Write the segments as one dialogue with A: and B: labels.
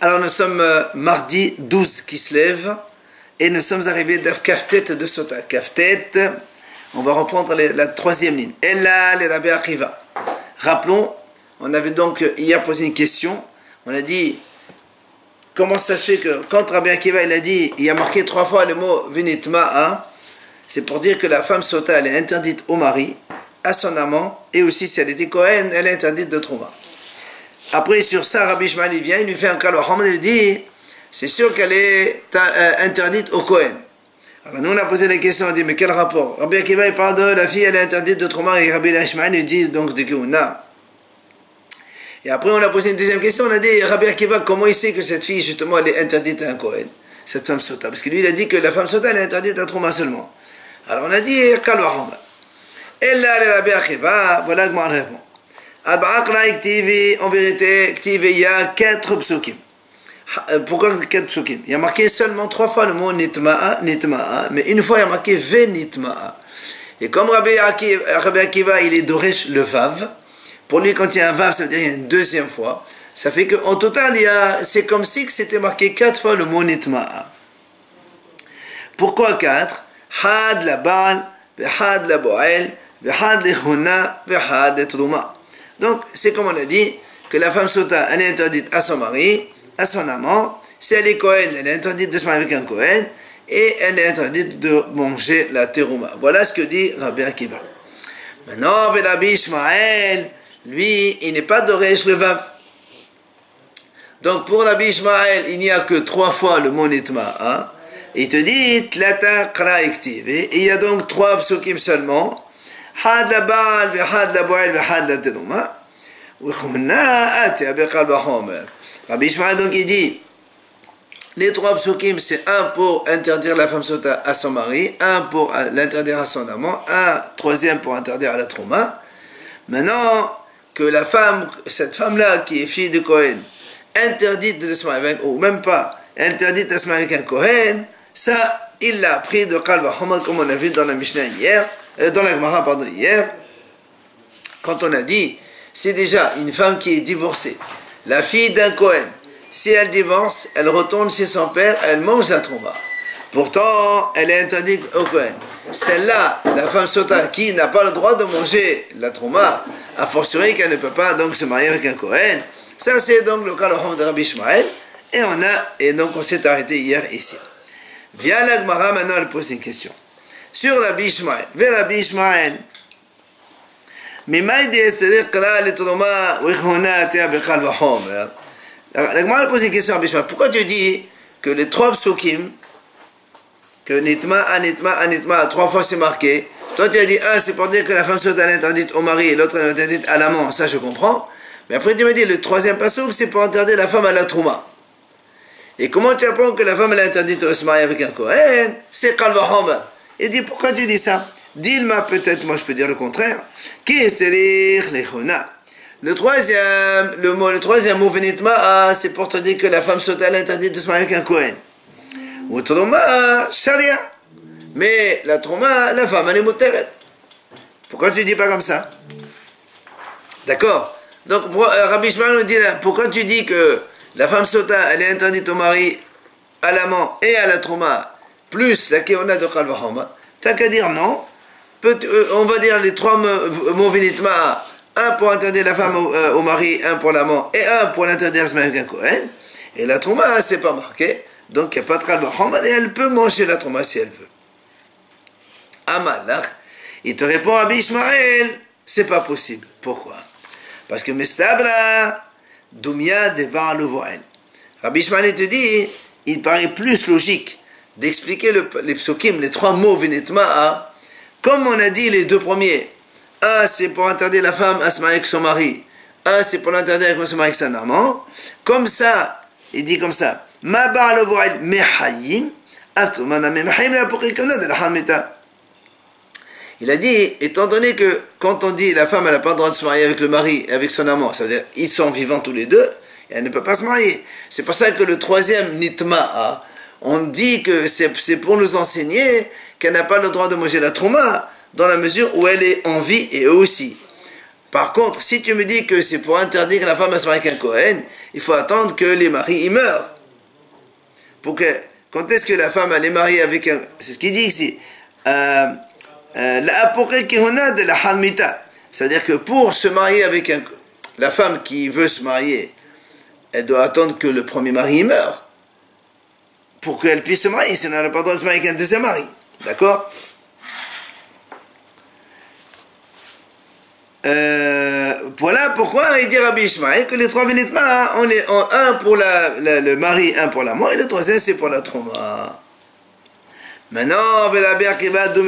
A: Alors nous sommes mardi 12 qui se lève et nous sommes arrivés à Kaftet de Sota. Kaftet, on va reprendre la troisième ligne. Ella le Rabbi Akiva. Rappelons, on avait donc hier posé une question. On a dit, comment ça se fait que quand Rabbi Akiva il a dit, il a marqué 3 fois le mot Vinitma'a, c'est pour dire que la femme Sota elle est interdite au mari, à son amant, et aussi si elle était Kohen, elle est interdite de Trouma. Après, sur ça, Rabbi Ishmael, il vient, il lui fait un calor. Il dit, c'est sûr qu'elle est interdite au Kohen. Alors nous, on a posé la question, on a dit, mais quel rapport? Rabbi Akiva, il parle de la fille, elle est interdite de Trouma, et Rabbi Ishmael, il dit, donc, de Keuna. Et après, on a posé une deuxième question, on a dit, Rabbi Akiva, comment il sait que cette fille, justement, elle est interdite à un Kohen? Cette femme Sota. Parce que lui, il a dit que la femme Sota, elle est interdite à Trouma seulement. Alors on a dit, calor. Et là, le Rabbi Akiva, voilà comment on répond. En vérité, il y a 4 psukim. Pourquoi 4 psukim? Il y a marqué seulement 3 fois le mot nitma'a, mais une fois il y a marqué venitma'a. Et comme Rabbi Akiva, il est doresh le vav, pour lui quand il y a un vav, ça veut dire qu'il y a une deuxième fois. Ça fait qu'en total, c'est comme si c'était marqué 4 fois le mot nitma'a. Pourquoi 4? Had la bal, had la boel, had la huna, had la trouma. Donc, c'est comme on a dit, que la femme Sota, elle est interdite à son mari, à son amant. Si elle est Kohen, elle est interdite de se marier avec un Kohen, et elle est interdite de manger la terouma. Voilà ce que dit Rabbi Akiva. Maintenant, Rabbi Ishmael, lui, il n'est pas d'Oresh le Vav. Donc, pour Rabbi Ishmael, il n'y a que 3 fois le mot Nitma'a. Il te dit, Tlata Kra Iktiv. Et il y a donc 3 psukim seulement. Had la bal, had la boel, had la terouma. Rabbi Ishmael donc il dit, les 3 psukim, c'est un pour interdire la femme Sota à son mari, un pour l'interdire à son amant, un troisième pour interdire à la trouma. Maintenant que la femme, cette femme-là qui est fille de Kohen, interdite de se marier avec, ou même pas interdite de se marier avec un Kohen, ça, il l'a appris de Kal V'Chomer, comme on a vu dans la Mishnah hier, dans la Gemara, pardon, hier, quand on a dit, c'est déjà une femme qui est divorcée, la fille d'un Kohen, si elle divorce, elle retourne chez son père, elle mange la trouma. Pourtant, elle est interdite au Kohen. Celle-là, la femme Sota, qui n'a pas le droit de manger la trouma, a fortiori qu'elle ne peut pas donc se marier avec un Kohen. Ça, c'est donc le cas de Rabbi Ishmael, et donc on s'est arrêté hier ici. Via la Gemara, maintenant elle pose une question. Sur Rabbi Ishmael, vers Rabbi Ishmael, la Gemara pose une question à Rabbi Ishmael. Pourquoi tu dis que les 3 psukim, que Nitma, 3 fois c'est marqué, toi tu as dit, c'est pour dire que la femme Sota est interdite au mari et l'autre est interdite à l'amant, ça je comprends. Mais après tu me dis, le 3e pasuk, c'est pour interdire la femme à la trouma. Et comment tu apprends que la femme elle est interdite de se marier avec un Kohen? C'est Kal V'Chomer. Il dit, pourquoi tu dis ça? Dis-le-moi peut-être, moi je peux dire le contraire. Qui est le troisième mot Venitma, c'est pour te dire que la femme Sota est interdite de se marier avec un Kohen. Ou Trouma, Sharia. Mais la Trouma, la femme elle est muteret. Pourquoi tu dis pas comme ça? D'accord. Donc Rabbi Ishmael nous dit là, pourquoi tu dis que la femme Sota, elle est interdite au mari, à l'amant et à la Trouma, plus la Keona de Kal V'Chomer? T'as qu'à dire non. On va dire les 3 mots Venitma, un pour interdire la femme au mari, un pour l'amant, et un pour l'interdire à se marier avec un Kohen. Et la Trouma, c'est pas marqué. Donc il n'y a pas de Kal V'Chomer, et elle peut manger la Trouma si elle veut. Amalach, il te répond à Rabbi Ishmael, c'est pas possible. Pourquoi? Parce que Mestabra, Dumya Devar Lovoel. Rabbi Ishmael te dit, il paraît plus logique d'expliquer les psukim, les 3 mots Venitma, comme on a dit les 2 premiers. Un, c'est pour interdire la femme à se marier avec son mari. Un, c'est pour l'interdire à se marier avec son amant. Comme ça, il dit comme ça. Ma bar Lovoel mehayim, atumana mehayim la pourikona de la hamita. Il a dit, étant donné que quand on dit la femme elle n'a pas le droit de se marier avec le mari et avec son amant, ça veut dire ils sont vivants tous les deux, et elle ne peut pas se marier. C'est pour ça que le 3e Nitma'a, on dit que c'est pour nous enseigner qu'elle n'a pas le droit de manger la trouma, dans la mesure où elle est en vie et eux aussi. Par contre, si tu me dis que c'est pour interdire que la femme à se marier avec un Kohen, il faut attendre que les maris y meurent. Quand est-ce que la femme elle est mariée avec un... C'est ce qu'il dit ici. La apoké kihuna de la halmita. C'est-à-dire que pour se marier avec la femme qui veut se marier, elle doit attendre que le premier mari meure pour qu'elle puisse se marier. Sinon, elle n'a pas le droit de se marier avec un deuxième mari. D'accord? Voilà pourquoi il dit Rabbi Ishmael que les trois vénitma, on est en un pour le mari, un pour la mort, et le troisième c'est pour la trauma. Maintenant, Rabbi Akiva te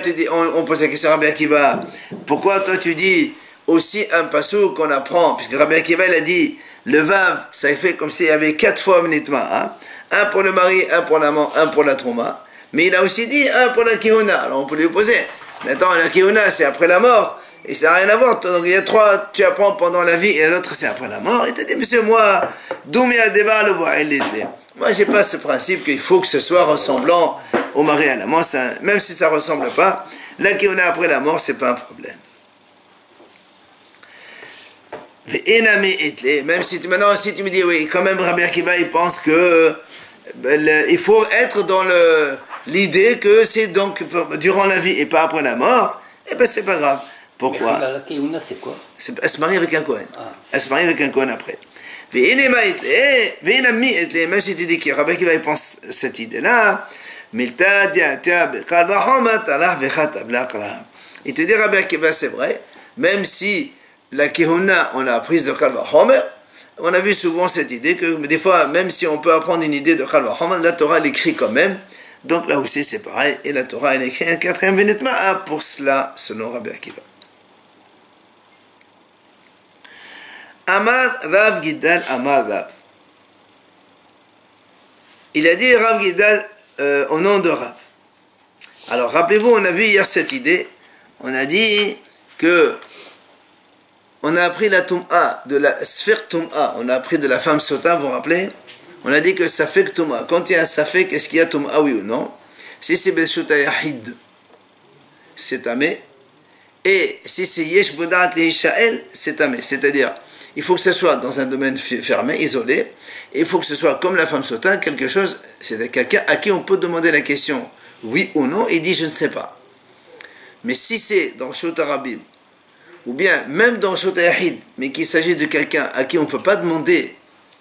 A: dit, on pose la question à Rabbi Akiva, pourquoi toi tu dis aussi un passou qu'on apprend, puisque Rabbi Akiva il a dit, le vav, ça fait comme s'il y avait 4 fois vénitma, hein? Un pour le mari, un pour la mort, un pour la trauma, mais il a aussi dit un pour la kihuna, alors on peut lui poser. Maintenant, la kihuna, c'est après la mort, et ça n'a rien à voir. Donc, il y a 3, tu apprends pendant la vie, et l'autre, c'est après la mort. Il te dit, monsieur, moi, moi, j'ai pas ce principe qu'il faut que ce soit ressemblant au mari et à la mort. Même si ça ne ressemble pas, la kihuna après la mort, c'est pas un problème. Même si maintenant, si tu me dis, oui, quand même, Rabbi Akiva, il pense que il faut être dans l'idée que c'est donc durant la vie et pas après la mort, et ben c'est pas grave. Pourquoi?
B: La kihuna, c'est quoi?
A: Elle se marie avec un Kohen. Elle se marie avec un Kohen après. Même si tu dis que Rabbi Akiva pense cette idée-là, il te dit Rabbi Akiva, c'est vrai, même si la kihuna, on l'a apprise de Kal Vachomer, on a vu souvent cette idée que des fois, même si on peut apprendre une idée de Kal Vachomer, la Torah l'écrit quand même. Donc là aussi c'est pareil, et la Torah elle écrit un 4e vénitma pour cela, selon Rabbi Akiva. Amar Rav Gidal Amar Rav. Il a dit Rav Gidal au nom de Rav. Alors rappelez-vous, on a vu hier cette idée, on a dit que on a appris la Tum'a, de la Sphère Tum'a, on a appris de la femme Sota, vous vous rappelez? On a dit que Safek Tum'a, quand il y a un Safek, est-ce qu'il y a Tum'a, oui ou non? Si c'est Beshuta Yahid, c'est Tamé. Et si c'est Yesh Bodat Leishael, c'est Tamé. C'est-à-dire, il faut que ce soit dans un domaine fermé, isolé, et il faut que ce soit comme la femme Sota, quelque chose, c'est quelqu'un à qui on peut demander la question, oui ou non, et il dit je ne sais pas. Mais si c'est dans Shota Rabim, ou bien même dans Shota Yahid, mais qu'il s'agit de quelqu'un à qui on ne peut pas demander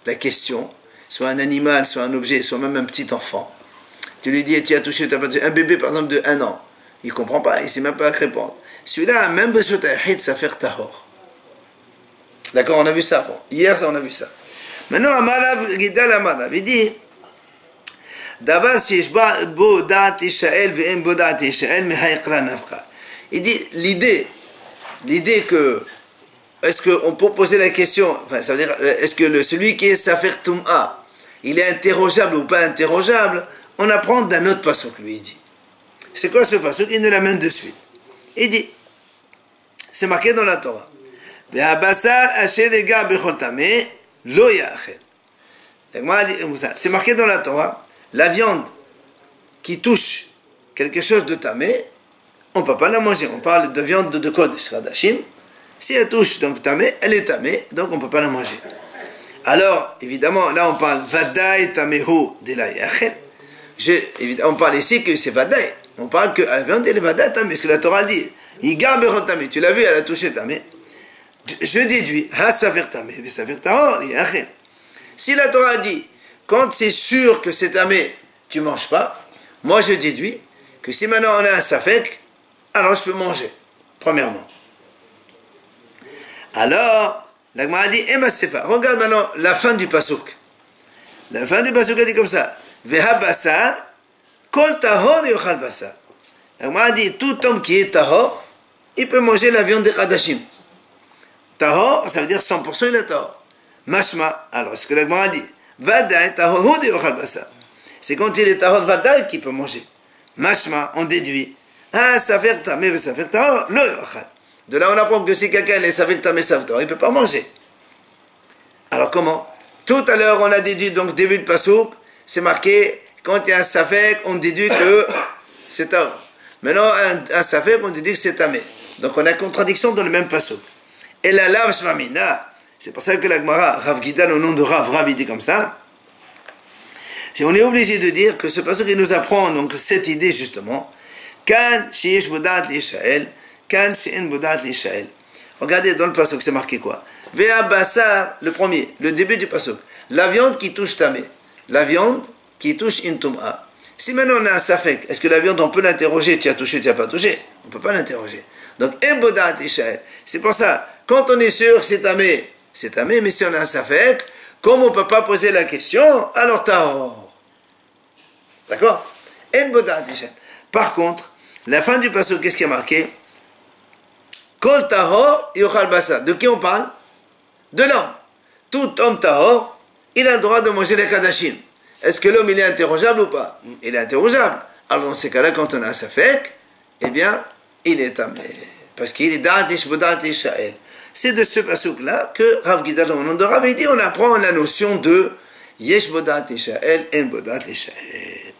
A: la question, soit un animal, soit un objet, soit même un petit enfant. Tu lui dis, tu as touché, un bébé par exemple de 1 an. Il ne comprend pas, il ne sait même pas à répondre. Celui-là, même Beshut Yahid, ça fait tahor. D'accord, on a vu ça. Bon. Hier, on a vu ça. Maintenant, Amarav Gidal Amarav, il dit, Davar Shish Bo Dat Ishael Ve'em Bo Dat Ishael Mehayqra Nafcha. Il dit, l'idée que est-ce qu'on peut poser la question, enfin, ça veut dire, est-ce que celui qui est Safer Tum'a, il est interrogeable ou pas interrogeable? On apprend d'un autre pasuk, lui, il dit. C'est quoi ce pasuk? Il nous l'amène de suite. Il dit, c'est marqué dans la Torah. C'est marqué dans la Torah, la viande qui touche quelque chose de tamé, on ne peut pas la manger. On parle de viande de Kodesh Radashim. Si elle touche donc tamé, elle est tamé, donc on ne peut pas la manger. Alors, évidemment, là on parle Vadaï Tamehu de la Yachel. On parle ici que c'est Vadaï. On parle que la viande elle est Vadaï Tamé, parce que la Torah dit Yigar Bechol Tamé. Tu l'as vu, elle a touché Tamé. Je déduis Ha Safer Tamé, Safer Tahor Yachel. Si la Torah dit quand c'est sûr que c'est Tamé, tu ne manges pas, moi je déduis que si maintenant on a un Safek, alors je peux manger, premièrement. Alors, la Gemara dit, Ema Sefa, regarde maintenant la fin du pasuk. La fin du pasuk a dit comme ça, Veha basar, kol tahor yochal basar. La Gemara dit, tout homme qui est tahor, il peut manger la viande des Hadashim. Tahor, ça veut dire 100% il est tahor. Mashma, alors ce que la Gemara dit, Vadaï tahor hu yochal basar. C'est quand il est tahor Vadaï qu'il peut manger. Mashma, on déduit, ah, Safer Tamé, Safer tahor, le yochal. De là, on apprend que si quelqu'un est Safer Tamé, Safer tahor, il ne peut pas manger. Alors comment? Tout à l'heure, on a déduit, donc début de Passouk, c'est marqué, quand il y a un Safek, on déduit que c'est tahor. Maintenant, un Safek, on déduit que c'est Tamé. Donc on a contradiction dans le même pasuk. Et la lave shmamina, c'est pour ça que la Gemara, Rav Gidal, au nom de Rav, il dit comme ça. On est obligé de dire que ce pasuk il nous apprend donc cette idée justement. Kan sheyesh bodat l'Ishaël, kan she'en bodat l'Ishaël. Regardez dans le pasuk, c'est marqué quoi? Vea basar, le premier, le début du pasuk. La viande qui touche tamé, la viande qui touche une tum'a. Si maintenant on a un safek, est-ce que la viande on peut l'interroger? Tu as touché, tu n'as pas touché? On ne peut pas l'interroger. Donc en bodat l'Ishaël. C'est pour ça, quand on est sûr que c'est tamé, mais si on a un safek, comme on ne peut pas poser la question, alors tahor. D'accord? En bodat l'Ishaël. Par contre, la fin du pasuk, qu'est-ce qui est marqué? Kol tahor yochal basar. De qui on parle? De l'homme. Tout homme tahor, il a le droit de manger les kadashim. Est-ce que l'homme il est interrogeable ou pas? Il est interrogeable. Alors dans ces cas-là, quand on a un safek, eh bien, il est tamé. Parce qu'il est da'atish bodat l'Ishaël. C'est de ce pasuk-là que Rav Gidal, au nom de Rav, il dit, on apprend la notion de yesh bodat l'Ishaël, en bodat l'Ishaël.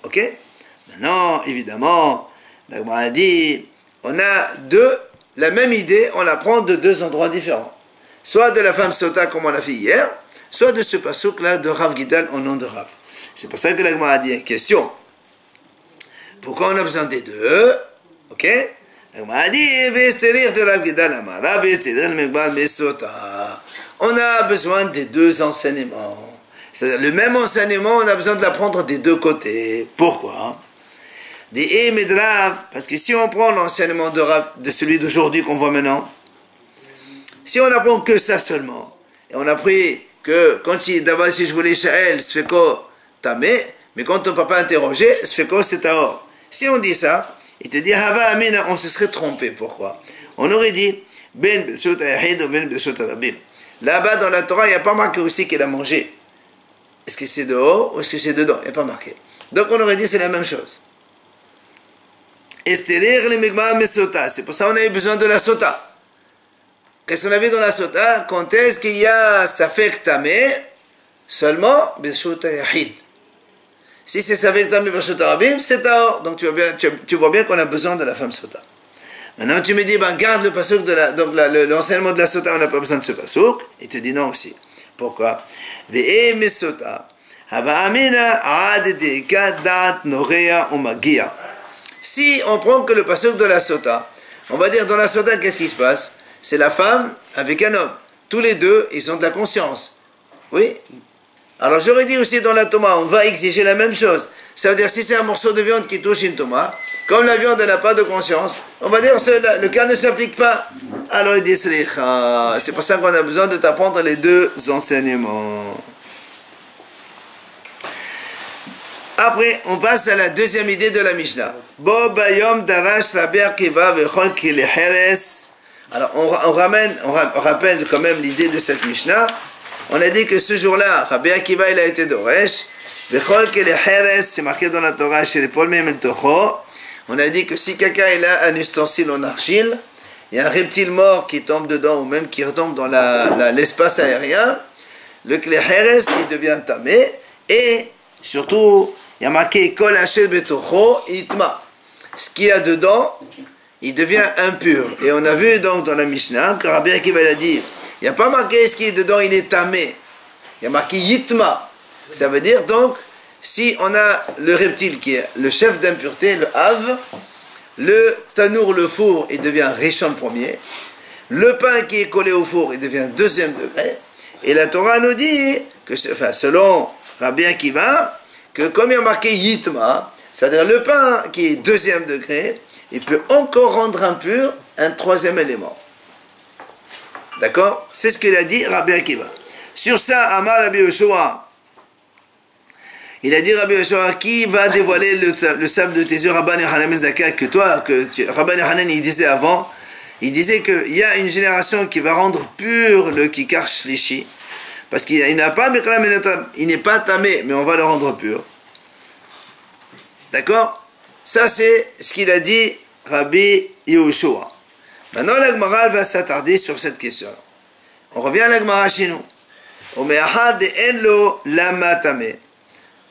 A: Ok? Maintenant, évidemment, la Gemara a dit, on a la même idée, on la prend de deux endroits différents. Soit de la femme sota, comme on l'a fait hier, soit de ce pasuk-là de Rav Gidal au nom de Rav. C'est pour ça que la Gemara a dit, question, pourquoi on a besoin des deux? Ok? La Gemara a dit, de Rav Gidal on a besoin des deux enseignements. C'est-à-dire, le même enseignement, on a besoin de l'apprendre des deux côtés. Pourquoi? Des et de Rav, parce que si on prend l'enseignement de Rav, de celui d'aujourd'hui qu'on voit maintenant, si on apprend que ça seulement, et on a appris que quand d'abord si je voulais Shael, se fait quoi tamé, mais quand on ne peut pas interroger, se fait quoi c'est tahor. Si on dit ça, il te dit hava amina, on se serait trompé. Pourquoi? On aurait dit ben b'sut ayahid ou ben b'sut rabim. Là-bas dans la Torah, il n'y a pas marqué aussi qu'il a mangé. Est-ce que c'est dehors ou est-ce que c'est dedans? Il n'y a pas marqué. Donc on aurait dit c'est la même chose. C'est pour ça qu'on avait besoin de la sota. Qu'est-ce qu'on a vu dans la sota? Quand est-ce qu'il y a safek tamé? Seulement b'shut yahid. Si c'est safek tamé b'shut rabim, c'est tahor. Donc tu vois bien qu'on a besoin de la femme sota. Maintenant tu me dis, ben garde le pasuk donc l'enseignement de la sota, on n'a pas besoin de ce pasuk. Il te dit non aussi. Pourquoi? Ve'e mesota hava amina ad de'kadat norea umagia. Si on prend que le pasuk de la sota, on va dire dans la sota, qu'est-ce qui se passe? C'est la femme avec un homme. Tous les deux, ils ont de la conscience. Oui? Alors j'aurais dit aussi dans la toma, on va exiger la même chose. Ça veut dire si c'est un morceau de viande qui touche une toma, comme la viande n'a pas de conscience, on va dire le cas ne s'applique pas. Alors il dit c'est pour ça qu'on a besoin de t'apprendre les deux enseignements. Après, on passe à la deuxième idée de la Mishnah. Alors, on rappelle quand même l'idée de cette Mishnah. On a dit que ce jour-là, Rabbi Akiva, il a été d'Oresh. C'est marqué dans la Torah chez les Polmim el Tocho. On a dit que si quelqu'un il a un ustensile en argile, il y a un reptile mort qui tombe dedans ou même qui retombe dans l'espace aérien, le Kleheres, il devient tamé et surtout, il y a marqué Kol Hachet Betocho Itma. Ce qu'il y a dedans, il devient impur. Et on a vu donc dans la Mishnah que Rabbi Akiva a dit, il n'y a pas marqué ce qui est dedans, il est tamé. Il y a marqué Yitma. Ça veut dire donc, si on a le reptile qui est le chef d'impureté, le Hav, le tanour, le four, il devient Rishon premier. Le pain qui est collé au four, il devient deuxième degré. Et la Torah nous dit, que, selon Rabbi Akiva, que comme il y a marqué Yitma, c'est-à-dire le pain qui est deuxième degré, il peut encore rendre impur un troisième élément. D'accord? C'est ce qu'il a dit Rabbi Akiva. Sur ça, Amar Rabbi Yoshua, il a dit Rabbi Yoshua, qui va dévoiler le sable de tes yeux, Rabban Yochanan Zakka, que toi, Rabban Yochanan, il disait avant, il disait qu'il y a une génération qui va rendre pur le Kikar Shlishi, parce qu'il n'a pas, il n'est pas tamé, mais on va le rendre pur. D'accord? Ça, c'est ce qu'il a dit Rabbi Yoshua. Maintenant, la Gemara va s'attarder sur cette question. On revient à la Gemara chez nous.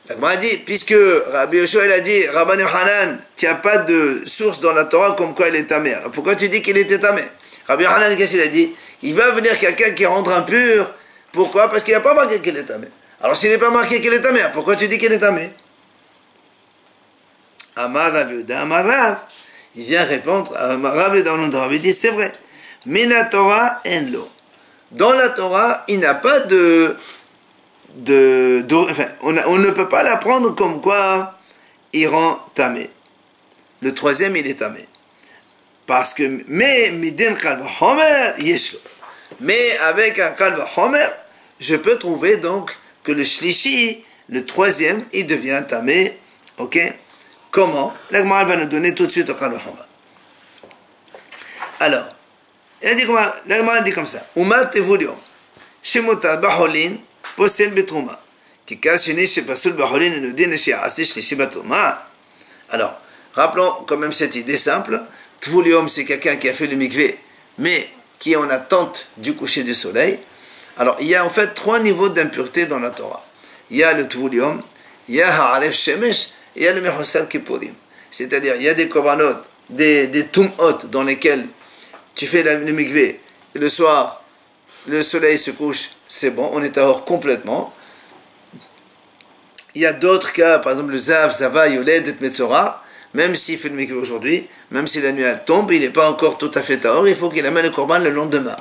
A: La La Gemara dit, puisque Rabbi Yoshua il a dit, Rabban Yochanan, tu n'as pas de source dans la Torah comme quoi il est tamé. Alors pourquoi tu dis qu'il était tamé? Rabbi Yochanan, qu'est-ce qu'il a dit? Il va venir quelqu'un qui rentre impur. Pourquoi? Parce qu'il n'a pas marqué qu'il est tamé. Alors s'il n'est pas marqué qu'il est tamé, pourquoi tu dis qu'il est tamé? Amar Rav Yehuda, Amar Rav, il vient répondre, Rav Yehuda, il dit, c'est vrai. Mina Torah en lo. Dans la Torah, il n'a pas enfin, on ne peut pas l'apprendre comme quoi il rend tamé. Le troisième, il est tamé. Parce que, mais avec un kalva homer, je peux trouver donc que le shlishi, le troisième, il devient tamé. Ok? Comment? La Gemara va nous donner tout de suite au kalva homer. Alors, la Gemara dit comme ça. Umat tevulium, shemota baholin, posel betrouma. Alors, rappelons quand même cette idée simple. Tvulium, c'est quelqu'un qui a fait le mikvé, mais qui est en attente du coucher du soleil. Alors, il y a en fait 3 niveaux d'impureté dans la Torah. Il y a le Tvulium, il y a Ha'aref Shemesh, et il y a le Mechusal Kippurim. C'est-à-dire, il y a des korbanot, des tum'ot dans lesquels tu fais le mikvé, et le soir, le soleil se couche, c'est bon, on est tahor complètement. Il y a d'autres cas, par exemple le Zav, Zava, Yoled, et Metzora, même s'il fait le mikvé aujourd'hui, même si la nuit elle tombe, il n'est pas encore tout à fait tahor, il faut qu'il amène le korban le lendemain.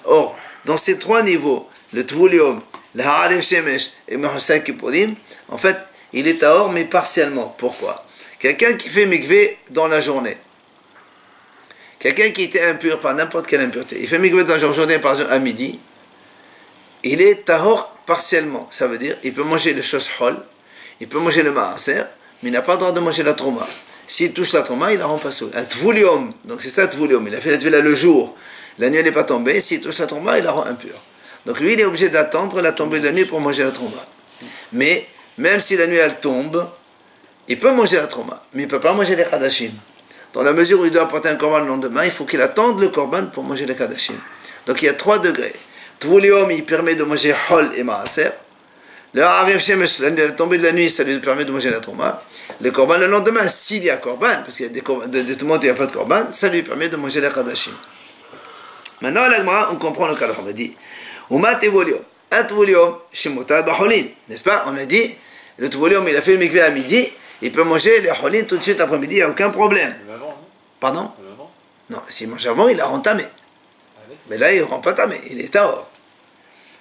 A: Or, dans ces 3 niveaux, le Tvulium, le Ha'aref Shemesh et Mechusal Kippurim, en fait, il est tahor, mais partiellement. Pourquoi? Quelqu'un qui fait mikvé dans la journée, quelqu'un qui était impur par n'importe quelle impureté, il fait mikvé dans la journée, par exemple à midi, il est tahor partiellement. Ça veut dire, il peut manger le shos hol, il peut manger le maaser, mais il n'a pas le droit de manger la trouma. S'il touche la trouma, il la rend pas soul. Un tvulium, donc c'est ça tvulium, il a fait la tvila le jour, la nuit n'est pas tombée, s'il touche la trouma, il la rend impure. Donc lui, il est obligé d'attendre la tombée de la nuit pour manger la trouma. Mais, même si la nuit elle tombe, il peut manger la trouma, mais il ne peut pas manger les kadashim. Dans la mesure où il doit apporter un korban le lendemain, il faut qu'il attende le korban pour manger les kadashim. Donc il y a 3 degrés. Tvulium, il permet de manger hol et maaser. Le Ha'aref Shemesh, la tombée de la nuit, ça lui permet de manger la trouma. Le korban le lendemain, s'il y a korban, parce qu'il y a des tout le monde, il n'y a pas de korban, ça lui permet de manger la kadashim. Maintenant, à l'Agmara, on comprend le cas. On a dit, Uma tvulium, un tvulium, shemota baholin, n'est-ce pas? On a dit, le tvulium, il a fait le mikvé à midi, il peut manger les holin tout de suite après-midi, il n'y a aucun problème. Pardon? Non, s'il mange avant, il a rentamé. Mais là, il ne rend pas tamé, il est tahor.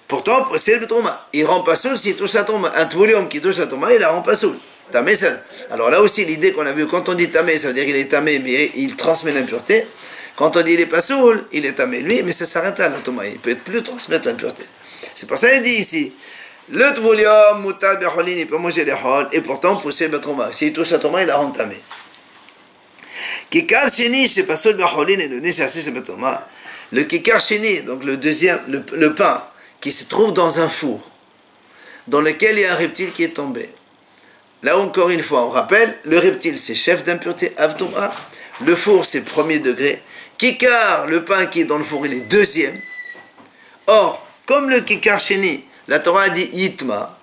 A: Pourtant, c'est le trouma. Il ne rend pas soul s'il touche la trouma. Un tvulium qui touche la trouma, il ne la rend pas soul. Tamé, ça. Alors là aussi, l'idée qu'on a vue, quand on dit tamé, ça veut dire qu'il est tamé, mais il transmet l'impureté. Quand on dit il n'est pas soul, il est tamé lui, mais ça s'arrête là, la trouma. Il ne peut plus transmettre l'impureté. C'est pour ça qu'il dit ici, le tvulium, mutad, beholin, il peut manger les hol, et pourtant pousser le trouma. S'il touche la trouma, il la rend tamé. Kikar sheni, c'est pas soul, beholin, et le neshassi, c'est le trouma. Le kikar sheni, donc le deuxième, le pain, qui se trouve dans un four, dans lequel il y a un reptile qui est tombé. Là encore une fois, on rappelle, le reptile c'est chef d'impureté, avtouma, le four c'est premier degré, kikar, le pain qui est dans le four, il est deuxième. Or, comme le kikar sheni, la Torah a dit yitma,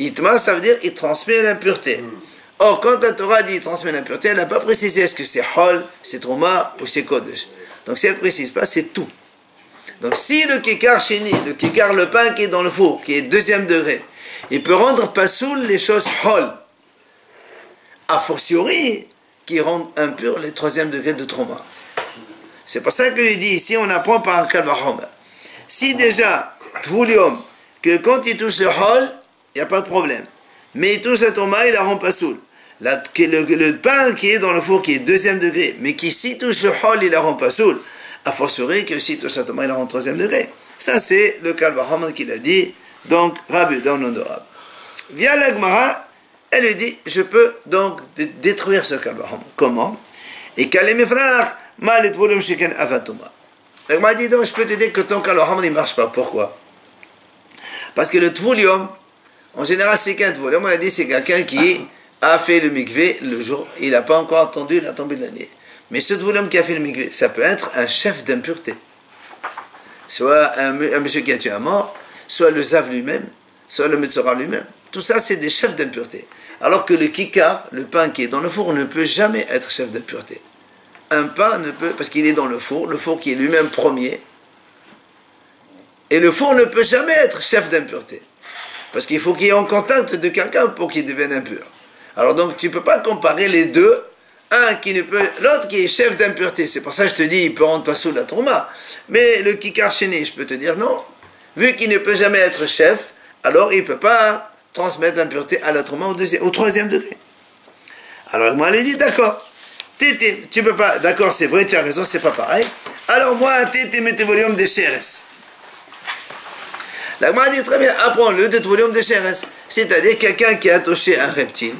A: yitma ça veut dire il transmet l'impureté. Or, quand la Torah dit il transmet l'impureté, elle n'a pas précisé est-ce que c'est hol, c'est trouma ou c'est kodesh. Donc si elle ne précise pas, c'est tout. Donc si le kikar sheni, le kikar, le pain qui est dans le four, qui est deuxième degré, il peut rendre pasoul les choses hol, a fortiori, qui rendent impurs les troisième degrés de trauma. C'est pour ça que je dis ici, on apprend par un kalvahomer. Si déjà, tvulium, que quand il touche le hol, il n'y a pas de problème. Mais il touche le trauma, il la rend pasoul. Le pain qui est dans le four, qui est deuxième degré, mais qui s'il touche le hol, il la rend pasoul, a fortiori que si tout simplement il est en troisième degré. Ça c'est le Kalvahomer qui l'a dit, donc Rabbi dans le nom de Rab. Via la Gemara, elle lui dit, je peux donc détruire ce Kalvahomer. Comment? Et qu'elle est mes frères, mal et volume chicken avatuma. La Gemara dit donc, je peux te dire que ton Kalvahomer ne marche pas. Pourquoi? Parce que le tvulium, en général c'est qu'un tvulium, on a dit c'est quelqu'un qui a fait le mikvé le jour, il n'a pas encore attendu la tombée de la nuit. Mais ce tvulium qui a fait le mikvé, ça peut être un chef d'impureté. Soit un monsieur qui a tué un mort, soit le zav lui-même, soit le metzora lui-même. Tout ça, c'est des chefs d'impureté. Alors que le kikar, le pain qui est dans le four, ne peut jamais être chef d'impureté. Un pain ne peut, parce qu'il est dans le four qui est lui-même premier, et le four ne peut jamais être chef d'impureté. Parce qu'il faut qu'il y ait en contact de quelqu'un pour qu'il devienne impur. Alors donc, tu ne peux pas comparer les deux, un qui ne peut, l'autre qui est chef d'impureté. C'est pour ça que je te dis, il peut rendre pas sous la trouma. Mais le kikar chéni, je peux te dire non. Vu qu'il ne peut jamais être chef, alors il ne peut pas transmettre l'impureté à la trouma au troisième degré. Alors moi, elle dit, d'accord. Tu peux pas, d'accord, c'est vrai, tu as raison, c'est pas pareil. Alors moi, mettez volume de chéres. La Gemara dit très bien, apprends le volume de chéres. C'est-à-dire quelqu'un qui a touché un reptile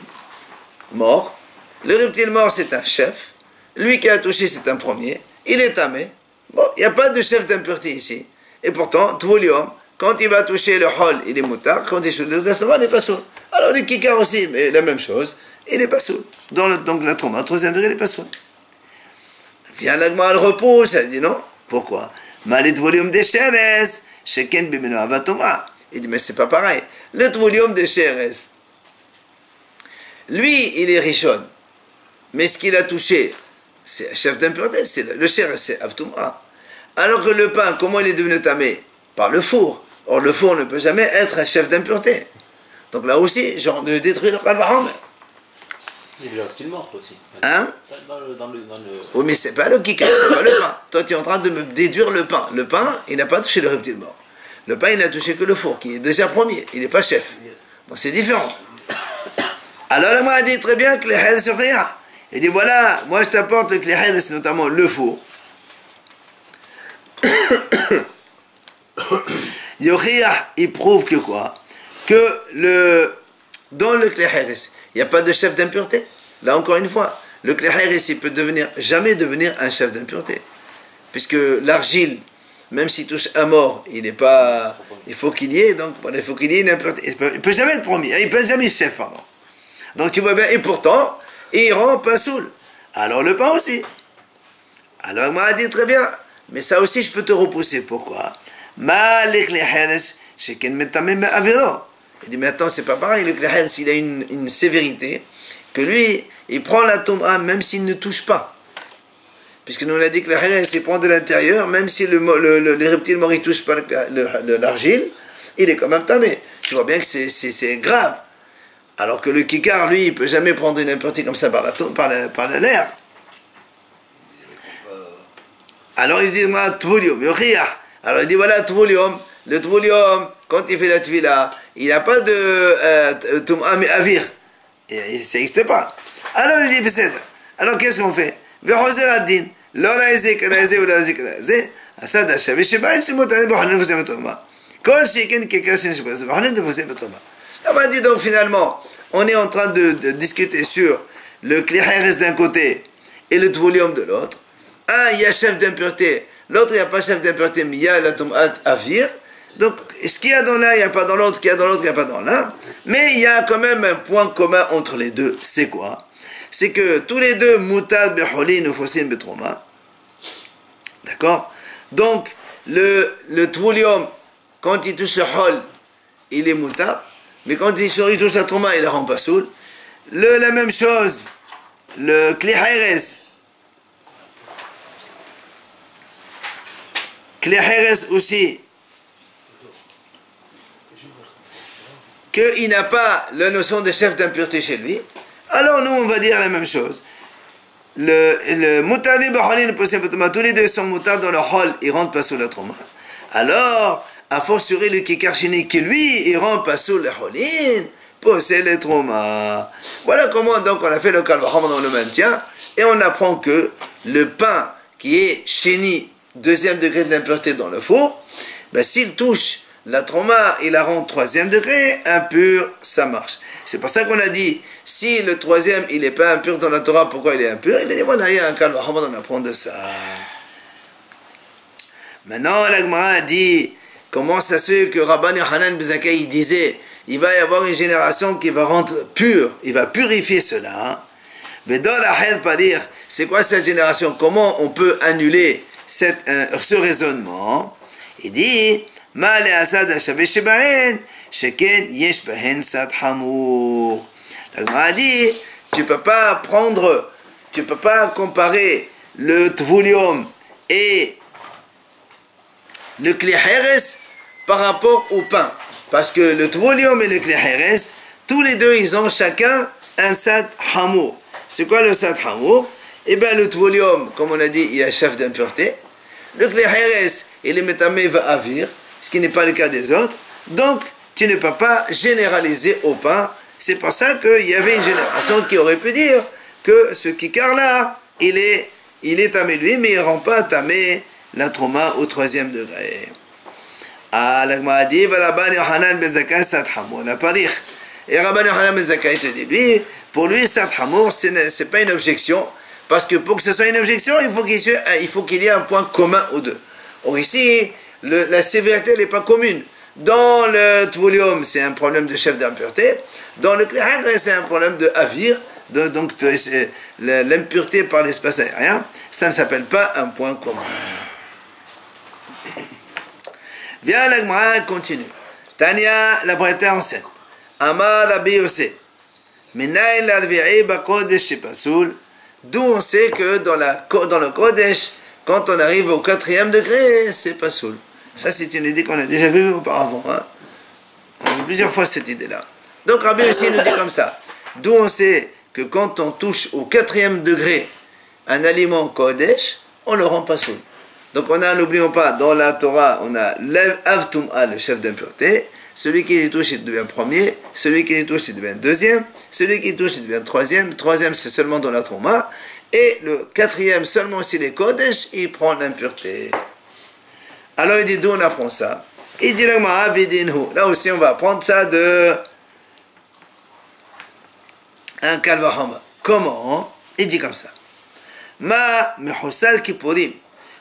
A: mort. Le reptile mort, c'est un chef. Lui qui a touché, c'est un premier. Il est tamé. Bon, il n'y a pas de chef d'impureté ici. Et pourtant, volume, quand il va toucher le hol, il est moutard. Quand il touche le estomac, il n'est pas sourd. Alors le kikar aussi, mais la même chose. Il n'est pas sourd. Donc la trauma, troisième degré, il n'est pas sourd. Vient la Gemara, elle repousse. Elle dit non. Pourquoi? Malit volume des chéres. Sheken bimeno avatoma. Il dit mais c'est pas pareil. Le volume des chéres. Lui, il est richon. Mais ce qu'il a touché, c'est un chef d'impureté. Le chéres, c'est avtuma. Alors que le pain, comment il est devenu tamé? Par le four. Or, le four ne peut jamais être un chef d'impureté. Donc là aussi, genre de détruire le kalvahomer.
B: Il y a le reptile mort aussi.
A: Hein?
B: Dans le...
A: Oui, mais c'est pas le kikar, c'est pas le pain. Toi, tu es en train de me déduire le pain. Le pain, il n'a pas touché le reptile mort. Le pain, il n'a touché que le four, qui est déjà premier. Il n'est pas chef. Donc c'est différent. Alors, la a dit très bien que les hels se rien. Il dit voilà, moi je t'apporte le klehel, c'est notamment le four. Yochia, il prouve que quoi? Que dans le kleheres, il n'y a pas de chef d'impureté. Là encore une fois, le kleheres, il peut jamais devenir un chef d'impureté. Puisque l'argile, même s'il touche un mort, il faut qu'il y ait, donc voilà, il faut qu'il y ait une impureté. Il ne peut jamais être premier, il ne peut jamais être chef, pardon. Donc tu vois bien, et pourtant, il rend pas saoul. Alors le pain aussi. Alors il m'a dit très bien, mais ça aussi je peux te repousser. Pourquoi? Il dit, mais attends, c'est pas pareil, le klehel, s'il a une sévérité, que lui, il prend la tomba même s'il ne touche pas. Puisque nous on a dit que le klehel, il prend de l'intérieur, même si les reptiles morts, ne touchent pas l'argile, il est quand même tamé. Tu vois bien que c'est grave. Alors que le kikar, lui, il ne peut jamais prendre une impureté comme ça par l'air. Alors il dit, moi, tvolium, alors il dit, voilà, tvolium, le tvolium, quand il fait la tvila, il n'a pas de tum'a mais avir. Ça n'existe pas. Alors il dit, Besed. Alors qu'est-ce qu'on fait? Vehozer ad-din, lo laïzé, kalaïzé ou laïzé, kalaïzé, asad hachav, sheba, shemot, ane, bohanen, vous aimez Thomas. Kol sheken, kekar, shen, sheba, bohanen, vous aimez Thomas. On va dire donc finalement, on est en train de discuter sur le kleheres d'un côté et le tvolium de l'autre. Un, il y a chef d'impureté, l'autre, il n'y a pas chef d'impureté, mais il y a la tomate avir. Donc, ce qu'il y a dans l'un, il n'y a pas dans l'autre, ce qu'il y a dans l'autre, il n'y a pas dans l'un. Mais il y a quand même un point commun entre les deux. C'est quoi? C'est que tous les deux, moutad, beholin, ou fosin, betroma. D'accord? Donc, le tvolium, quand il touche le hol, il est moutad. Mais quand il touche la trauma, il la rend pas soul. La même chose, le kleheres. Kleheres aussi, qu'il n'a pas la notion de chef d'impureté chez lui, alors nous on va dire la même chose. Le moutadi baholin possible, tous les deux sont moutards dans le hol, ils rentrent pas sous la trauma. Alors, a fortiori le kikar chini qui lui, il rentre pas sous le holin, possède les traumas. Voilà comment donc on a fait le kalvaham dans le maintien, et on apprend que le pain qui est chéni, deuxième degré d'impureté dans le four, ben, s'il touche la trauma et la rend troisième degré, impur, ça marche. C'est pour ça qu'on a dit, si le troisième, il n'est pas impur dans la Torah, pourquoi il est impur? Il a dit, voilà, il y a un kalvaham, on apprend de ça. Maintenant, la Gemara a dit, comment ça se fait que Rabban Yochanan ben Zakkai disait, il va y avoir une génération qui va rendre pure, il va purifier cela. Mais dans la Hel, pas dire, c'est quoi cette génération? Comment on peut annuler ce raisonnement? Il dit, Sheken yesh behen sad hamour. La Gemara dit, tu peux pas comparer le tvoulium et le kli heres par rapport au pain. Parce que le tvoulium et le kli heres, tous les deux, ils ont chacun un sad hamour. C'est quoi le sad hamour? Eh bien, le tvoulium, comme on a dit, il y a chef d'impureté. Le kli heres, il est métamé va avir, ce qui n'est pas le cas des autres. Donc, tu ne peux pas généraliser au pain. C'est pour ça qu'il y avait une génération qui aurait pu dire que ce kikar-là, il est tamé lui, mais il ne rend pas tamé la trauma au 3e degré. Ah, la Gemara dit, Rabban Yochanan ben Zakkai sad hamour, n'a pas dire. Et Rabban Yochanan ben Zakkai te dit, lui, pour lui, sad hamour, ce n'est pas une objection, parce que pour que ce soit une objection, il faut qu'il y ait un point commun aux deux. Or ici, la sévérité n'est pas commune. Dans le tvoulium, c'est un problème de chef d'impureté. Dans le kli heres, c'est un problème de avir, donc l'impureté par l'espace aérien. Ça ne s'appelle pas un point commun. Viens, la Gemara continue. Tania, la Braïta enseigne. Amar Rabbi Yossé. Menaï l'arvi'i b'kodesh shepasoul. D'où on sait que dans le Kodesh, quand on arrive au 4e degré, c'est pasoul. Ça, c'est une idée qu'on a déjà vue auparavant. Hein? On a vu plusieurs fois cette idée-là. Donc, Rabbi aussi nous dit comme ça. D'où on sait que quand on touche au 4e degré un aliment Kodesh, on le rend pasoul. Donc, on a, n'oublions pas, dans la Torah, on a l'Avtum'a, le chef d'impureté. Celui qui les touche, il devient premier. Celui qui les touche, il devient deuxième. Celui qui touche, il devient troisième. Troisième, c'est seulement dans la trauma. Et le 4e, seulement s'il est Kodesh, il prend l'impureté. Alors il dit, d'où on apprend ça? Il dit, là aussi on va apprendre ça de un kalvahama. Comment? Il dit comme ça. Ma mehusal kippurim,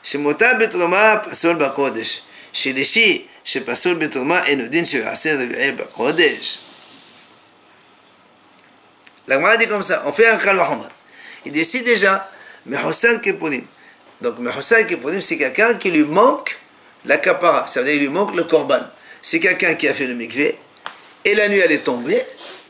A: shemota betroma pasol bakodesh, shelishi shepasol betroma enudin sheyaseh revi'eh bakodesh. La Gemara dit comme ça, on fait un kalvahama. Il dit, si déjà, mehusal kippurim. Donc mehusal kippurim, c'est quelqu'un qui lui manque la kapara, ça veut dire qu'il lui manque le korban. C'est quelqu'un qui a fait le mikvé, et la nuit elle est tombée,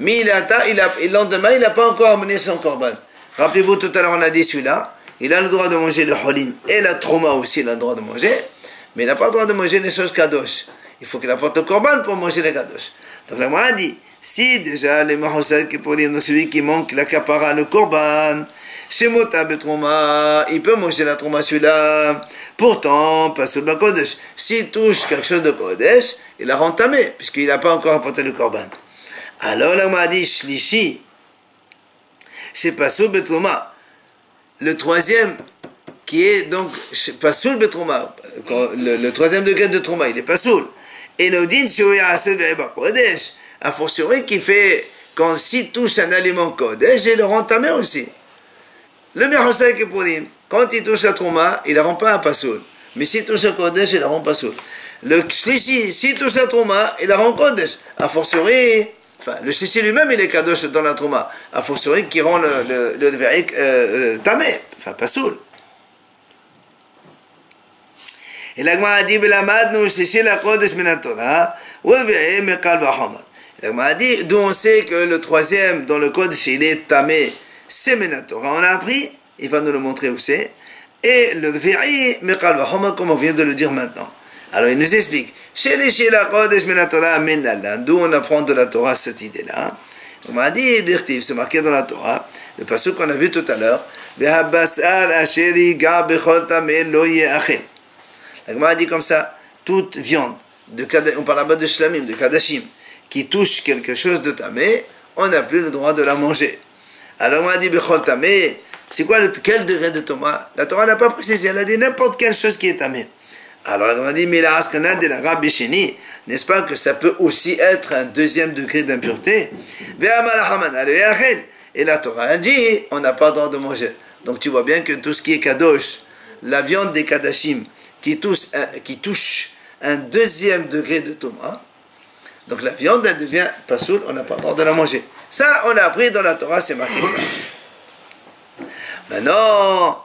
A: mais le lendemain il n'a pas encore amené son korban. Rappelez-vous, tout à l'heure on a dit celui-là, il a le droit de manger le holin, et la trauma aussi il a le droit de manger, mais il n'a pas le droit de manger les choses kadosh. Il faut qu'il apporte le korban pour manger les kadosh. Donc la Gemara dit, si déjà les mahosal qui pour dire celui qui manque la kapara, le korban, chez Mota Betrouma, il peut manger la trauma celui-là. Pourtant, pas sur le Kodesh. S'il touche quelque chose de Kodesh, il a rentamé, puisqu'il n'a pas encore apporté le korban. Alors là, on m'a dit, Shlishi, c'est pas sur Betrouma. Le 3e, qui est donc pas sur le Betrouma, le 3e degré de Trouma, il est pas sur. Et nous dit, Kodesh, a fortiori qui fait, quand s'il touche un aliment Kodesh, il le rentamé aussi. Le Mehosai Kippurim, quand il touche à Trouma, il ne rend pas un pasoul. Mais s'il touche à Kodesh, il la rend pasoul. Le Shlishi, s'il touche à Trouma, il la rend Kodesh. A fortiori, enfin, le Shlishi lui-même, il est Kadosh dans la Trouma. A fortiori, qui rend le Verik Tamé, enfin pasoul. Et la Gemara dit, Velamadnu Shlishi la Kodesh minatora, ou le Verik Mekal Vahomad. La Gemara dit, d'où on sait que le 3e, dans le Kodesh, il est Tamé. C'est Menatora, on a appris, il va nous le montrer aussi, et le Ve'i Mekal Vahoma, comme on vient de le dire maintenant. Alors il nous explique, chez les Shila Kodesh Menatora Menala, d'où on apprend de la Torah cette idée-là. On m'a dit, d'Irtiv, c'est marqué dans la Torah, le passage qu'on a vu tout à l'heure, Ve'habasar Asheri Ga Bechol Tameh Lo Ye'achel. La Gemara dit comme ça, toute viande, on parle là-bas de Shlamim, de Kadashim, qui touche quelque chose de tamé, on n'a plus le droit de la manger. Alors on a dit Bechol Tameh, c'est quoi quel degré de Torah? La Torah n'a pas précisé, elle a dit n'importe quelle chose qui est tamé. Alors on a dit mais la Askana de la Rabbi Sheni, n'est-ce pas que ça peut aussi être un 2e degré d'impureté? Et la Torah a dit on n'a pas le droit de manger. Donc tu vois bien que tout ce qui est kadosh, la viande des kadashim qui touche un 2e degré de Torah, donc la viande elle devient pasoul, on n'a pas le droit de la manger. Ça, on a appris dans la Torah, c'est marqué. Maintenant,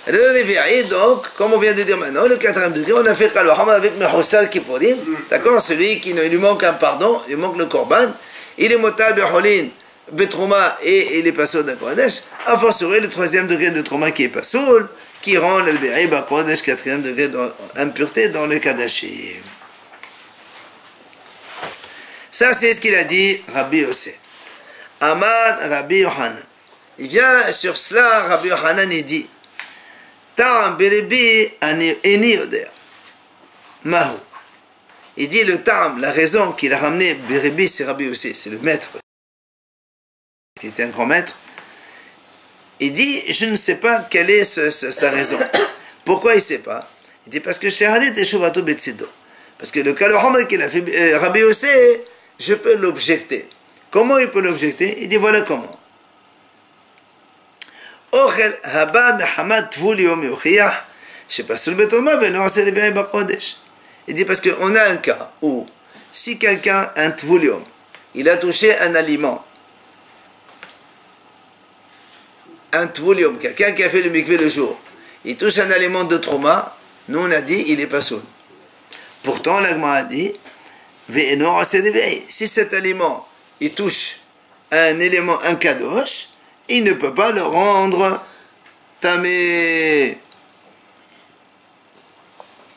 A: Le Lévi'aï, donc, comme on vient de dire maintenant, le 4e degré, on a fait Kal Vachama avec Mehoussal Kipporim, d'accord, celui qui lui manque un pardon, il manque le Korban, il est Motal Beholin, Betrouma, et il est pas soul d'un Kodesh, à fortiori le 3e degré de Trouma qui est pas soul, qui rend le Bé'ib à Kodesh, 4e degré d'impureté dans le Kadashim. Ça, c'est ce qu'il a dit Rabbi Yossé. Amad Rabbi Yohanan. Il vient sur cela, Rabbi Yohanan, il dit Ta'am Beribi Eni Yoder. Mahu. Il dit le Ta'am, la raison qu'il a ramené Beribi, c'est Rabbi Yossé, c'est le maître. Il était un grand maître. Il dit je ne sais pas quelle est sa raison. Pourquoi il ne sait pas? Il dit parce que Shehadit et Shuvato Betsido. Parce que le Kalohama qu'il a fait Rabbi Yossé, je peux l'objecter. Comment il peut l'objecter? Il dit voilà comment. Ochel haba mehamad tvul yom yochiach shepasul betoma veno ase levi'ai bakodesh. Il dit parce qu'on a un cas où si quelqu'un, un tvul yom, il a touché un aliment, un tvul yom, quelqu'un qui a fait le mikvé le jour, il touche un aliment de trauma, nous on a dit il est pas saoul. Pourtant l'agma a dit si cet aliment il touche un élément, un kadosh, il ne peut pas le rendre tamé.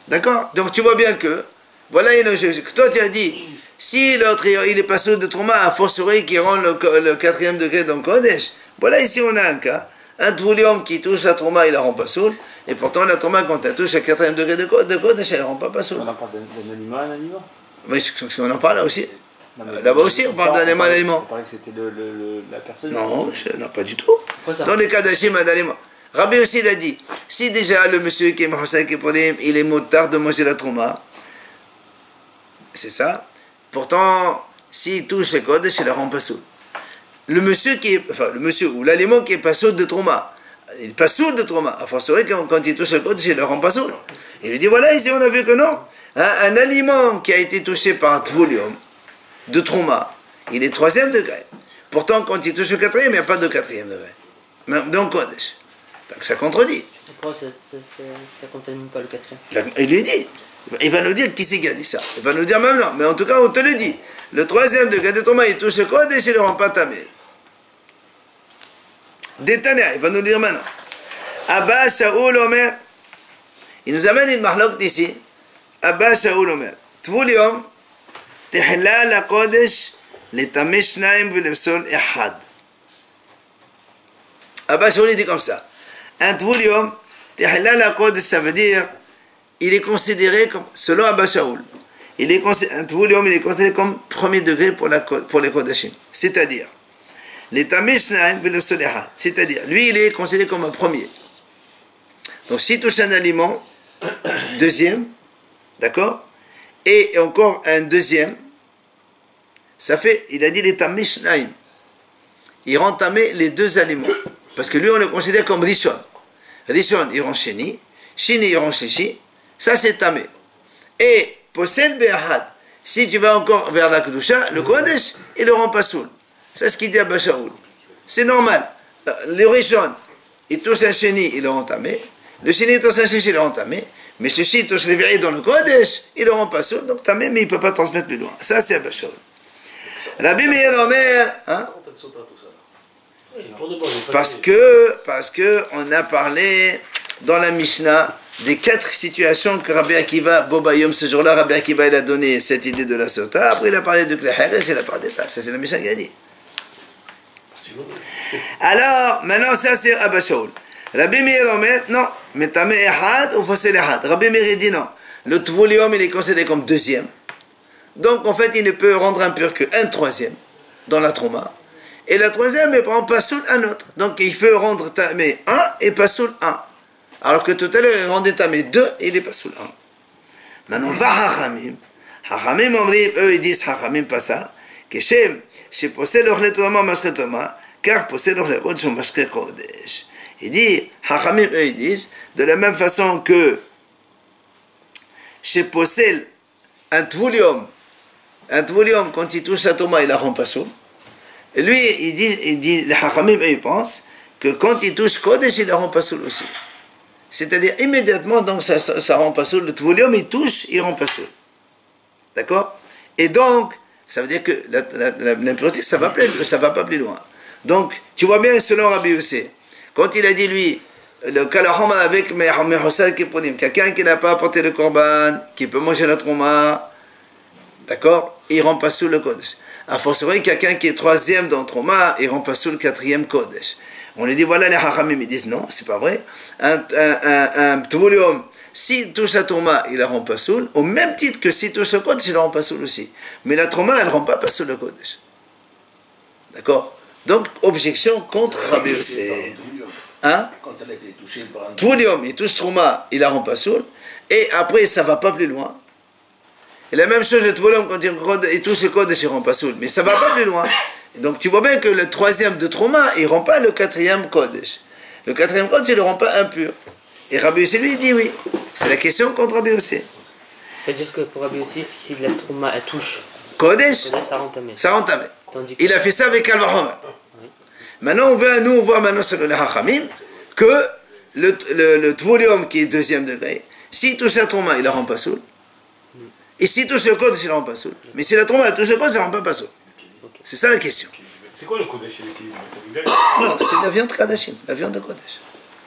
A: D'accord? Donc tu vois bien que voilà une logique. Toi tu as dit si l'autre il est pas saoul de trauma, a fortiori qui rend le 4e degré dans Kodesh. Voilà ici on a un cas, un tvoulium qui touche à trauma, il la rend pas saoul. Et pourtant la trauma quand elle touche à 4e degré de Kodesh, elle ne rend pas saoul.
B: On en parle d'un aliment à un aliment.
A: Oui, on en parle là aussi. Là-bas aussi, on parle d'un aliment.
B: On parlait que c'était la personne.
A: Non, pas du tout. Dans les cas d'Hachim, un aliment. Rabbi aussi l'a dit. Si déjà le monsieur qui est Mahoussal Kipporim, il est motard de manger la trauma, c'est ça. Pourtant, s'il touche les codes, il ne la rend pas saoul. Le monsieur ou l'aliment qui est pas saoul de trauma, il n'est pas saoul de trauma. A fortiori, quand il touche les codes, il ne la rend pas saoul. Il lui dit voilà, ici on a vu que non. Un aliment qui a été touché par un tvoulium de trauma, il est 3e degré. Pourtant, quand il touche au 4e, il n'y a pas de 4e degré. Même dans Kodesh. Donc ça contredit.
C: Pourquoi ça ne contamine pas le 4e?
A: Il lui dit. Il va nous dire qui c'est qui a dit ça. Il va nous dire même non. Mais en tout cas, on te le dit. Le 3e degré de trauma, il touche au Kodesh et il ne le rend pas tamé. Détané, il va nous dire maintenant. Abba Shaoul Omer. Il nous amène une mahlok d'ici. Abba Shaoul Omer. Tvoulium. תחלל הקודש לטמא שניים ולפסול אחד. Abba Shaoul dit comme ça. Un tvoulium, תחלל הקודש, ça veut dire, il est considéré comme, selon Abba Shaoul, un tvoulium, il est considéré comme 1er degré pour les kodashim. C'est-à-dire, לטמא שניים ולפסול אחד. C'est-à-dire, lui, il est considéré comme un premier. Donc, s'il touche un aliment, 2e, d'accord? Et encore un 2e, ça fait, il a dit les tamé shnaim. Il rend tamé les 2 aliments. Parce que lui, on le considère comme rishon. Rishon, il rend sheni. Sheni, il rend shishi. Ça, c'est tamé. Et, posel be'ahad. Si tu vas encore vers la kedusha, le kodesh, il le rend pas soul. C'est ce qu'il dit à Abba Shaoul. C'est normal. Le rishon, il touche un sheni, il le rend tamé. Le sheni touche un shishi, il le rend tamé. Mais ceci touche les vérités dans le Kodesh, il ne rend pas saoul, donc tamé, mais il ne peut pas transmettre plus loin. Ça, c'est Abba Shaoul. Rabbi Meir Omer, hein? Parce que on a parlé dans la Mishnah des 4 situations que Rabbi Akiva, Bobayom, ce jour-là, Rabbi Akiva, il a donné cette idée de la Sota. Après, il a parlé de Kleheres, il a parlé de ça. Ça, c'est la Mishnah qui a dit. Alors, maintenant, ça, c'est Abba Shaoul. Rabbi Meir Omer, non, mais tamé ehad ou fossel ehad. Rabbi Meir dit non. Le tvoulium, il est considéré comme 2e. Donc, en fait, il ne peut rendre impur qu'un 3e dans la trauma. Et la 3e, il prend pas soul un autre. Donc, il peut rendre tamé 1 et pas soul 1. Alors que tout à l'heure, il rendait tamé 2 et il est pas soul 1. Maintenant, va hachamim. Hachamim, eux, ils disent hachamim pas ça. Que shem, chez possède l'orletoma mashretoma, car possède l'orletoma mashret kodesh. Il dit, Hachamim, eux, ils disent, de la même façon que chez Possel, un tvoulium, quand il touche sa toma, il la rend pas saoul. Et lui, il dit, les Hachamim, eux, ils pensent que quand il touche Kodesh, il la rend pas saoul aussi. C'est-à-dire immédiatement, donc ça rend pas soul. Le tvolium, il touche, il rend pas soul. D'accord? Et donc, ça veut dire que l'impureté, ça va pas plus loin. Donc, tu vois bien, selon Rabbi Yossé, quand il a dit lui, le kalahom avec Mehosal Kiponim, quelqu'un qui n'a pas apporté le korban, qui peut manger la trauma, d'accord? Il rend pas sous le kodesh. A fortiori, quelqu'un qui est troisième dans le trauma, il rend pas sous le quatrième kodesh. On lui dit, voilà, les hachamim, ils disent non, c'est pas vrai. Un tvolium, s'il touche la trauma, il la rend pas sous, au même titre que s'il touche le kodesh, il la rend pas sous aussi. Mais la trauma, elle rend pas sous le kodesh. D'accord? Donc, objection contre Rabbi Yossé. Hein?
D: Quand elle a été touchée par un
A: tvolium, il touche trauma, il la rend pas sous, et après, ça va pas plus loin. Et la même chose, le tvolium, quand il touche le kodesh, il rend pas sous, mais ça va pas plus loin. Donc tu vois bien que le troisième de trauma, il ne rend pas le quatrième kodesh. Le quatrième kodesh, il ne le rend pas impur. Et Rabbi Yossé lui dit oui. C'est la question contre Rabbi Yossé.
C: C'est-à-dire que pour Rabbi Yossé, si la trauma elle touche
A: kodesh,
C: ça rend tamé.
A: Il a fait ça avec Al-Vahoma. Oui. Maintenant, on voit maintenant selon les Hachamim que le tvolium qui est deuxième degré, s'il touche la trauma, il ne la rend pas soul. Et s'il touche le kodesh, il ne la rend pas soul. Mais si la trauma touche le kodesh, il ne la rend pas soul. C'est ça la question.
E: C'est quoi le kodesh?
A: Non, c'est la viande kadashim, la viande de kodesh.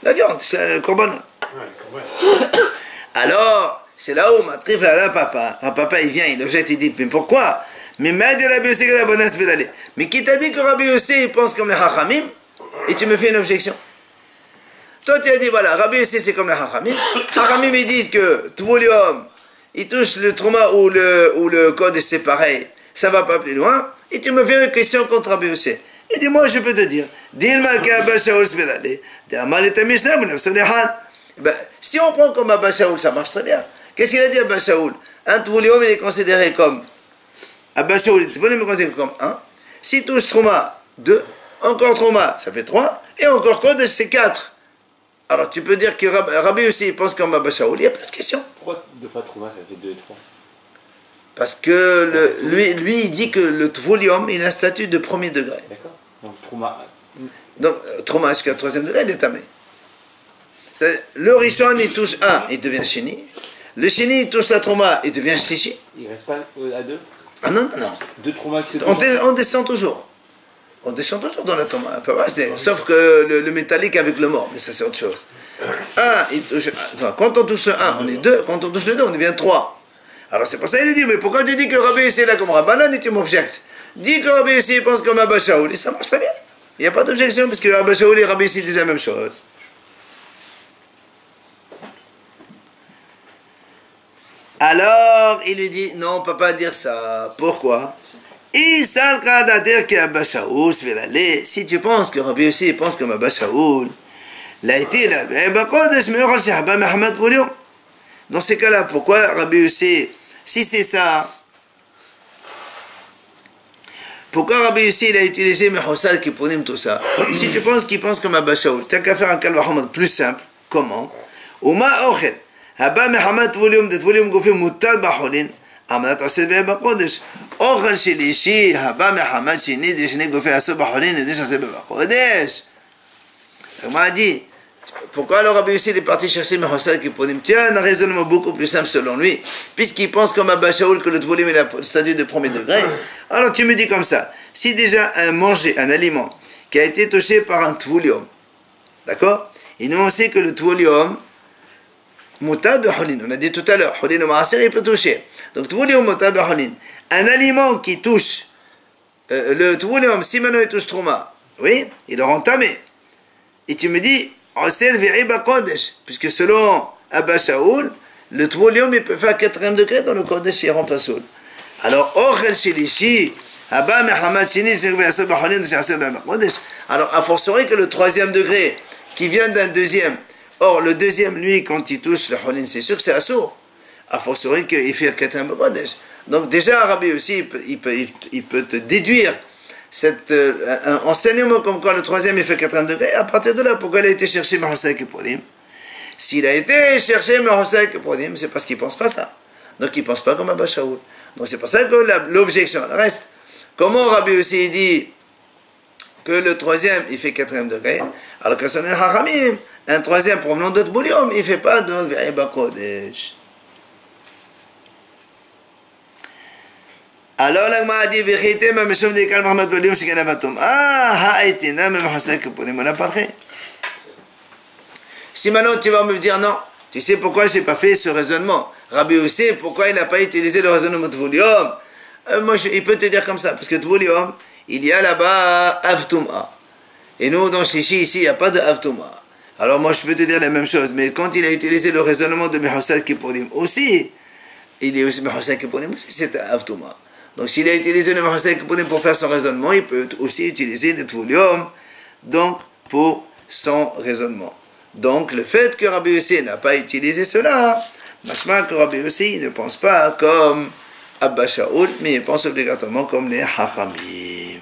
A: La viande, c'est le korban. Alors, c'est là où Matrif là, papa. Un papa, il vient, il objecte, il dit, mais pourquoi? Mais qui t'a dit que Rabbi Yossé, il pense comme les Hachamim? Et tu me fais une objection. Toi, tu as dit, voilà, Rabbi Yossé, c'est comme les Hachamim. Hachamim, ils disent que tvolium, il touche le trauma ou le kodesh, c'est pareil. Ça va pas plus loin. Et tu me fais une question contre Rabbi Yossé. Il dit, moi je peux te dire, si on prend comme Abba Shaul, ça marche très bien. Qu'est-ce qu'il a dit Abba Shaul? Un tvolium, il est considéré comme Abba Shaul, il est considéré comme 1. S'il touche trauma, 2. Encore trauma, ça fait 3. Et encore kodesh, c'est 4. Alors tu peux dire que Rabbi Yossé, il pense comme Abba Shaul, il n'y a pas de question.
B: Pourquoi 2 fois trauma, ça fait 2 et 3?
A: Parce que lui, il dit que le tvolium, il a un statut de premier degré.
B: D'accord. Donc trauma.
A: Donc trauma jusqu'à 3e degré, il est tamé. Le Rishon, il touche 1, il devient Shini. Le Shini, il touche la trauma, il devient Shishi.
B: Il reste pas à 2?
A: Ah non, non, non.
B: 2 traumas qui se
A: on descend toujours. On descend toujours dans la trauma. Sauf que le métallique avec le mort, mais ça c'est autre chose. 1, il touche, enfin, quand on touche 1, on est 2. Quand on touche le 2, on devient 3. Alors c'est pour ça qu'il dit, mais pourquoi tu dis que Rabbi Yossé est là comme Rabbanan et tu m'objectes? Dis que Rabbi Yossé pense comme Abba Shaul et ça marche très bien. Il n'y a pas d'objection parce que Abba Shaul et Rabbi Yossé disent la même chose. Alors il lui dit, non, on ne peut pas dire ça. Pourquoi? Si tu penses que Rabbi Yossé pense comme Abba Shaul, dans ces cas-là, pourquoi Rabbi Yossé, si c'est ça, pourquoi Rabbi Yossé il a utilisé Mehosal Kiponim, tout ça? Si tu penses qu'il pense comme Abba Shaul, tu n'as qu'à faire un kalvahomad plus simple. Comment? Uma ochel, haba mehamad volume de volume gofim mutal baholin, amanat osel ve'ba kodesh. Ochel shelishi, haba mehamad shini, deshne gofim aso baholin, et desh osel ve'ba kodesh. On m'a dit, pourquoi alors Rabbi Yossé est parti chercher Mehosal Kiponim? Tiens, un raisonnement beaucoup plus simple selon lui, puisqu'il pense comme Abba Shaul que le tvolium est le statut de premier degré. Alors tu me dis comme ça, si déjà un aliment qui a été touché par un tvolium, d'accord? Et nous on sait que le tvolium, mutab holin, on a dit tout à l'heure, holin ou maaser, il peut toucher. Donc tvolium mutab holin, un aliment qui touche le tvolium, si maintenant il touche trauma, oui, il le rend tamé. Et tu me dis, puisque selon Abba Shaul, le tvolium il peut faire 4e degré dans le kodesh, il rend pas soul. Alors, alors a fortiori que le 3e degré qui vient d'un deuxième, or le deuxième, lui, quand il touche le holin, c'est sûr que c'est assourd. A fortiori qu'il fait 4e kodesh. Donc déjà, Rabbi aussi, il peut te déduire cet enseignement comme quoi le 3e il fait 4e degré. À partir de là, pourquoi il a été cherché Mehosal Kiponim? S'il a été cherché Mehosal Kiponim, c'est parce qu'il ne pense pas ça. Donc il ne pense pas comme Abba Shaul. Donc c'est pour ça que l'objection reste. Comment Rabbi aussi dit que le 3e il fait 4e degré, alors que son Hachamim, un troisième provenant d'autres bouillons, il ne fait pas donc Ve'eba Kodesh. Alors la Gemara dit Vechitem Ameshov Dekal Mahamad Bouillon Shiganabatom. Ah, Haïtina, même Hassan Kaponim, on a parlé. Si maintenant tu vas me dire non, tu sais pourquoi je n'ai pas fait ce raisonnement. Rabbi aussi, pourquoi il n'a pas utilisé le raisonnement de Tvolium? Il peut te dire comme ça, parce que Tvolium, il y a là-bas Avtum'a. Et nous, dans Shishi, ici, il n'y a pas de Avtum'a. Alors moi, je peux te dire la même chose, mais quand il a utilisé le raisonnement de Mehosad Kipporim aussi, il est aussi Mehosad Kipporim aussi, c'est Avtum'a. Donc s'il a utilisé le Mehosad Kipporim pour faire son raisonnement, il peut aussi utiliser le Tvolium, donc pour son raisonnement. Donc le fait que Rabbi Yossi n'a pas utilisé cela, machma que Rabbi Yossi ne pense pas comme Abba Shaul, mais il pense obligatoirement comme les Hachamim.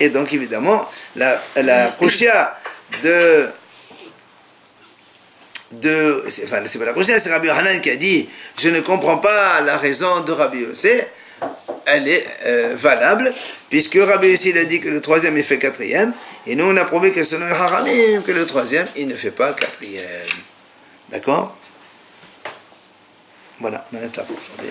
A: Et donc évidemment, la kushya c'est pas la kushya, c'est Rabbi Yohanan qui a dit je ne comprends pas la raison de Rabbi Yossi, elle est valable, puisque Rabbi Yossi a dit que le troisième il fait quatrième, et nous on a prouvé que selon le Haramim, que le troisième il ne fait pas quatrième. D'accord? Voilà, on arrête là pour aujourd'hui.